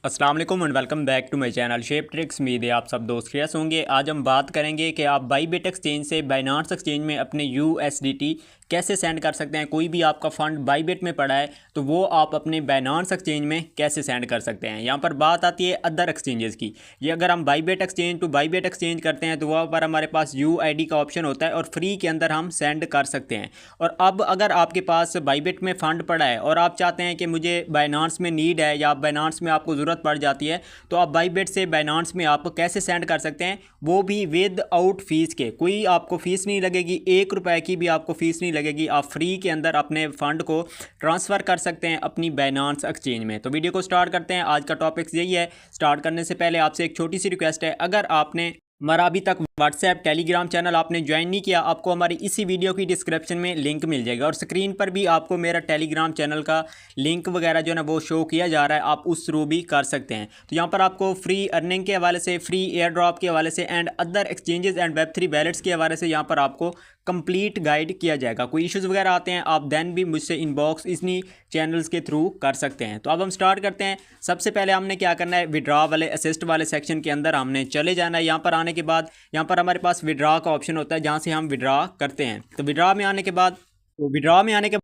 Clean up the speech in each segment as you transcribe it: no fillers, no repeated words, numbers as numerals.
अस्सलाम वालेकुम and welcome back to my channel Shape Tricks. उम्मीद है आप सब दोस्त खैरियत होंगे। आज हम बात करेंगे कि आप बाईबिट एक्सचेंज से बाइनांस एक्सचेंज में अपने यूएसडीटी कैसे सेंड कर सकते हैं। कोई भी आपका फ़ंड बाईबिट में पड़ा है तो वो आप अपने बाइनांस एक्सचेंज में कैसे सेंड कर सकते हैं। यहाँ पर बात आती है अदर एक्सचेंजेस की। ये अगर हम Bybit exchange to Bybit exchange करते हैं तो वहाँ पर हमारे पास यूआईडी का ऑप्शन होता है और फ्री के अंदर हम सेंड कर सकते हैं। और अब अगर आपके पास बाईबिट में फ़ंड पड़ा है और आप चाहते हैं कि मुझे बाइनांस में नीड है या बाइनांस में आपको ज़रूरत पड़ जाती है, तो आप बाईबिट से बाइनांस में आप कैसे सेंड कर सकते हैं, वो भी विद आउट फीस के। कोई आपको फ़ीस नहीं लगेगी, 1 रुपए की भी आपको फ़ीस नहीं लगेगी। आप फ्री के अंदर अपने फ़ंड को ट्रांसफ़र कर सकते हैं अपनी बाइनांस एक्सचेंज में। तो वीडियो को स्टार्ट करते हैं। आज का टॉपिक यही है। स्टार्ट करने से पहले आपसे एक छोटी सी रिक्वेस्ट है, अगर आपने हमारा अभी तक व्हाट्सएप टेलीग्राम चैनल आपने ज्वाइन नहीं किया, आपको हमारी इसी वीडियो की डिस्क्रिप्शन में लिंक मिल जाएगा और स्क्रीन पर भी आपको मेरा टेलीग्राम चैनल का लिंक वगैरह जो है ना वो शो किया जा रहा है। आप उस थ्रू भी कर सकते हैं। तो यहाँ पर आपको फ्री अर्निंग के हवाले से, फ्री एयर ड्रॉप के हवाले से and other exchanges and Web3 wallets के हवाले से यहाँ पर आपको कंप्लीट गाइड किया जाएगा। कोई इश्यूज़ वगैरह आते हैं आप दैन भी मुझसे इनबॉक्स इन्हीं चैनल्स के थ्रू कर सकते हैं। तो अब हम स्टार्ट करते हैं। सबसे पहले हमने क्या करना है, विड्रॉ वाले असिस्ट वाले सेक्शन के अंदर हमने चले जाना है। यहाँ पर आने के बाद यहाँ पर हमारे पास विड्रॉ का ऑप्शन होता है जहाँ से हम विड्रॉ करते हैं। तो विड्रॉ में आने के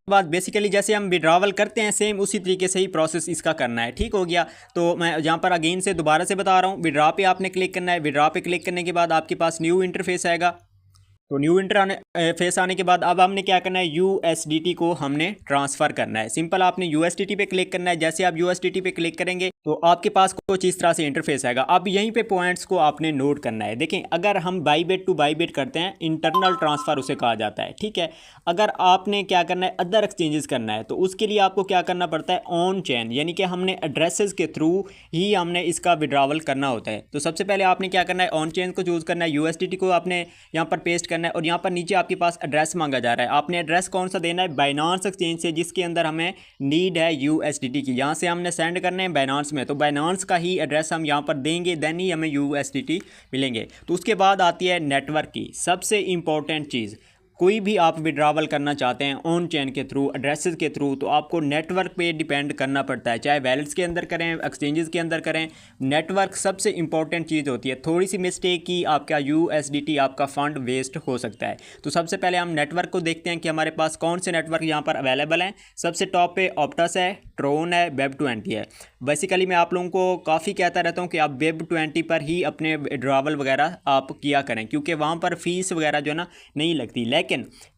बाद बेसिकली जैसे हम विड्रॉवल करते हैं सेम उसी तरीके से ही प्रोसेस इसका करना है। ठीक हो गया। तो मैं यहाँ पर अगेन से दोबारा से बता रहा हूँ, विड्रॉ पे आपने क्लिक करना है। विड्रॉ पे क्लिक करने के बाद आपके पास न्यू इंटरफेस आएगा। तो न्यू फेस आने के बाद अब हमने क्या करना है, यूएसडीटी को हमने ट्रांसफ़र करना है। सिंपल आपने यूएसडीटी पे क्लिक करना है। जैसे आप यूएसडीटी पे क्लिक करेंगे तो आपके पास कुछ इस तरह से इंटरफेस आएगा। अब यहीं पे पॉइंट्स को आपने नोट करना है। देखें, अगर हम बाईबिट टू बाईबिट करते हैं, इंटरनल ट्रांसफ़र उसे कहा जाता है। ठीक है। अगर आपने क्या करना है, अदर एक्सचेंजेस करना है, तो उसके लिए आपको क्या करना पड़ता है, ऑन चेन, यानी कि हमने एड्रेसेस के थ्रू ही हमने इसका विड्रावल करना होता है। तो सबसे पहले आपने क्या करना है, ऑन चेन को चूज़ करना है, यूएसडीटी को आपने यहाँ पर पेस्ट करना है और यहाँ पर नीचे आपके पास एड्रेस मांगा जा रहा है। आपने एड्रेस कौन सा देना है, बाइनांस एक्सचेंज से जिसके अंदर हमें नीड है यूएसडीटी की। यहाँ से हमने सेंड करने हैं बाइनांस में, तो बाइनांस का ही एड्रेस हम यहाँ पर देंगे, देन ही हमें यूएसडीटी मिलेंगे। तो उसके बाद आती है नेटवर्क की सबसे इंपॉर्टेंट चीज़। कोई भी आप विड्रावल करना चाहते हैं ऑन चेन के थ्रू, एड्रेसेस के थ्रू, तो आपको नेटवर्क पे डिपेंड करना पड़ता है। चाहे वैलेट्स के अंदर करें, एक्सचेंजेस के अंदर करें, नेटवर्क सबसे इंपॉर्टेंट चीज़ होती है। थोड़ी सी मिस्टेक की आपका यूएसडीटी, आपका फ़ंड वेस्ट हो सकता है। तो सबसे पहले हम नेटवर्क को देखते हैं कि हमारे पास कौन से नेटवर्क यहाँ पर अवेलेबल हैं। सबसे टॉप पे ऑप्टस है, ट्रोन है, वेब20 है। बेसिकली मैं आप लोगों को काफ़ी कहता रहता हूँ कि आप वेब20 पर ही अपने विड्रावल वगैरह आप किया करें, क्योंकि वहाँ पर फीस वगैरह जो है ना नहीं लगती। लेकिन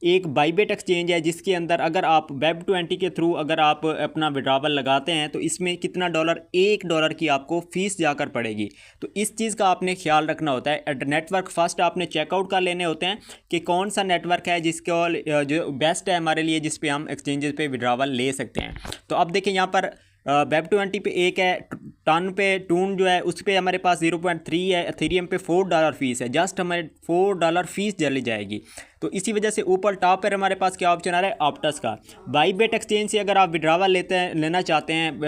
एक बाईबिट एक्सचेंज है जिसके अंदर अगर आप वेब20 के थ्रू अगर आप अपना विड्रावल लगाते हैं तो इसमें कितना डॉलर, $1 की आपको फीस जाकर पड़ेगी। तो इस चीज़ का आपने ख्याल रखना होता है। नेटवर्क फर्स्ट आपने चेकआउट कर लेने होते हैं कि कौन सा नेटवर्क है जिसको जो बेस्ट है हमारे लिए, जिस पे हम एक्सचेंजेस पे विड्रावल ले सकते हैं। तो अब देखिए यहाँ पर वेब20 पे एक है, टन पे टून जो है उस पर हमारे पास 0.3 है, एथेरियम पे $4 फीस है। जस्ट हमारे $4 फीस चली जाएगी। तो इसी वजह से ऊपर टॉप पर हमारे पास क्या ऑप्शन आ रहा है, ऑप्टस का। बाईबिट एक्सचेंज से अगर आप विड्रावल लेना चाहते हैं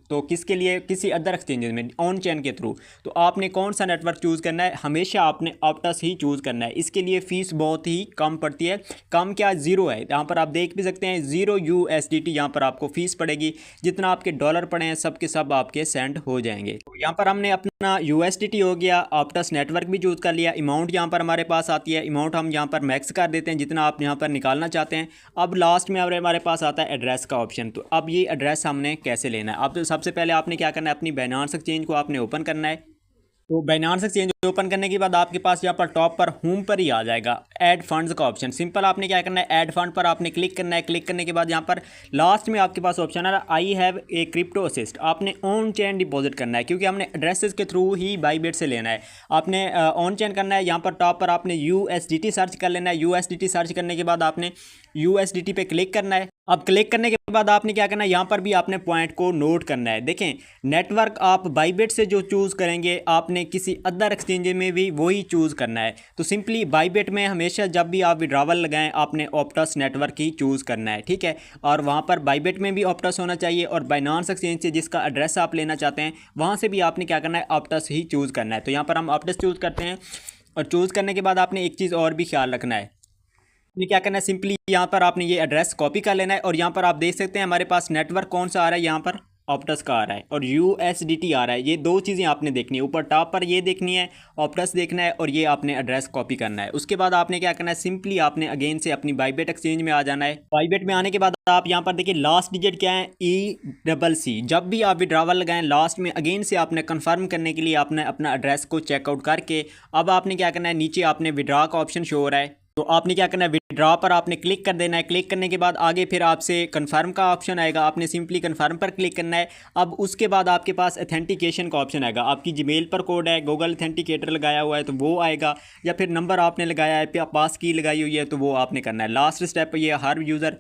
तो किसके लिए, किसी अदर एक्सचेंजेस में ऑन चेन के थ्रू, तो आपने कौन सा नेटवर्क चूज़ करना है, हमेशा आपने ऑप्टस ही चूज़ करना है। इसके लिए फ़ीस बहुत ही कम पड़ती है। कम क्या, ज़ीरो है। यहाँ पर आप देख भी सकते हैं, 0 यूएसडीटी यहाँ पर आपको फ़ीस पड़ेगी। जितना आपके डॉलर पड़े हैं सब के सब आपके सेंड हो जाएंगे। तो यहाँ पर हमने अपना यूएसडीटी हो गया, ऑप्टस नेटवर्क भी चूज़ कर लिया। अमाउंट यहाँ पर हमारे पास आती है, अमाउंट हम यहाँ पर मैक्स कर देते हैं जितना आप यहाँ पर निकालना चाहते हैं। अब लास्ट में हमारे पास आता है एड्रेस का ऑप्शन। तो अब ये एड्रेस हमने कैसे लेना है, अब सबसे पहले आपने क्या करना है, अपनी बाइनांस एक्सचेंज को आपने ओपन करना है। तो बाइनांस एक्सचेंज ओपन करने के बाद आपके पास यहाँ पर टॉप पर होम पर ही आ जाएगा ऐड फंड्स का ऑप्शन। सिंपल आपने क्या करना है, ऐड फंड पर आपने क्लिक करना है। क्लिक करने के बाद यहाँ पर लास्ट में आपके पास ऑप्शन है, I have a crypto assist. आपने ऑन चेन डिपॉजिट करना है क्योंकि हमने एड्रेसेस के थ्रू ही बाईबिट से लेना है। आपने ऑन चेन करना है। यहाँ पर टॉप पर आपने यूएसडीटी सर्च कर लेना है। यूएसडीटी सर्च करने के बाद आपने यूएसडीटी पे क्लिक करना है। अब क्लिक करने के बाद आपने क्या करना है, यहाँ पर भी आपने पॉइंट को नोट करना है। देखें, नेटवर्क आप बाईबिट से जो चूज़ करेंगे आपने किसी अदर एक्सचेंज में भी वही चूज़ करना है। तो सिंपली बाईबिट में हमेशा जब भी आप विड्रावल लगाएं आपने ऑप्टस नेटवर्क ही चूज़ करना है। ठीक है। और वहाँ पर बाईबिट में भी ऑप्टस होना चाहिए और बाइनांस एक्सचेंज से जिसका एड्रेस आप लेना चाहते हैं वहाँ से भी आपने क्या करना है, ऑप्टस ही चूज़ करना है। तो यहाँ पर हम ऑप्टस चूज़ करते हैं और चूज़ करने के बाद आपने एक चीज़ और भी ख्याल रखना है। आपने क्या करना है, सिंपली यहाँ पर आपने ये एड्रेस कॉपी कर लेना है और यहाँ पर आप देख सकते हैं हमारे पास नेटवर्क कौन सा आ रहा है, यहाँ पर ऑप्टस का आ रहा है और USDT आ रहा है। ये दो चीज़ें आपने देखनी है, ऊपर टॉप पर ये देखनी है, ऑप्टस देखना है और ये आपने एड्रेस कॉपी करना है। उसके बाद आपने क्या करना है, सिंपली आपने अगेन से अपनी बाईबेट एक्सचेंज में आ जाना है। बाईबेट में आने के बाद आप यहाँ पर देखिए लास्ट डिजिट क्या है, ECC। जब भी आप विड्रावल लगाएं लास्ट में अगेन से आपने कंफर्म करने के लिए आपने अपना एड्रेस को चेकआउट करके अब आपने क्या करना है, नीचे आपने विड्रा का ऑप्शन शो हो रहा है तो आपने क्या करना है, विड्रा पर आपने क्लिक कर देना है। क्लिक करने के बाद आगे फिर आपसे कन्फर्म का ऑप्शन आएगा, आपने सिंपली कन्फर्म पर क्लिक करना है। अब उसके बाद आपके पास ऑथेंटिकेशन का ऑप्शन आएगा, आपकी जीमेल पर कोड है, गूगल ऑथेंटिकेटर लगाया हुआ है तो वो आएगा, या फिर नंबर आपने लगाया है, पास की लगाई हुई है तो वो आपने करना है। लास्ट स्टेप ये हर यूज़र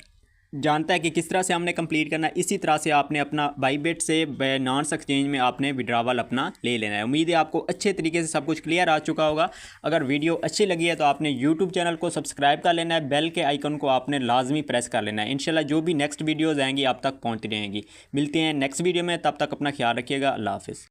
जानता है कि किस तरह से हमने कंप्लीट करना है। इसी तरह से आपने अपना बाईबेट से बाइनांस एक्सचेंज में आपने विड्रावल अपना ले लेना है। उम्मीद है आपको अच्छे तरीके से सब कुछ क्लियर आ चुका होगा। अगर वीडियो अच्छी लगी है तो आपने यूट्यूब चैनल को सब्सक्राइब कर लेना है, बेल के आइकन को आपने लाजमी प्रेस कर लेना है। इंशाल्लाह जो भी नेक्स्ट वीडियोज़ आएंगी आप तक पहुँचती रहेंगी। मिलते हैं नेक्स्ट वीडियो में, तब तक अपना ख्याल रखिएगा। अल्लाह हाफिज़।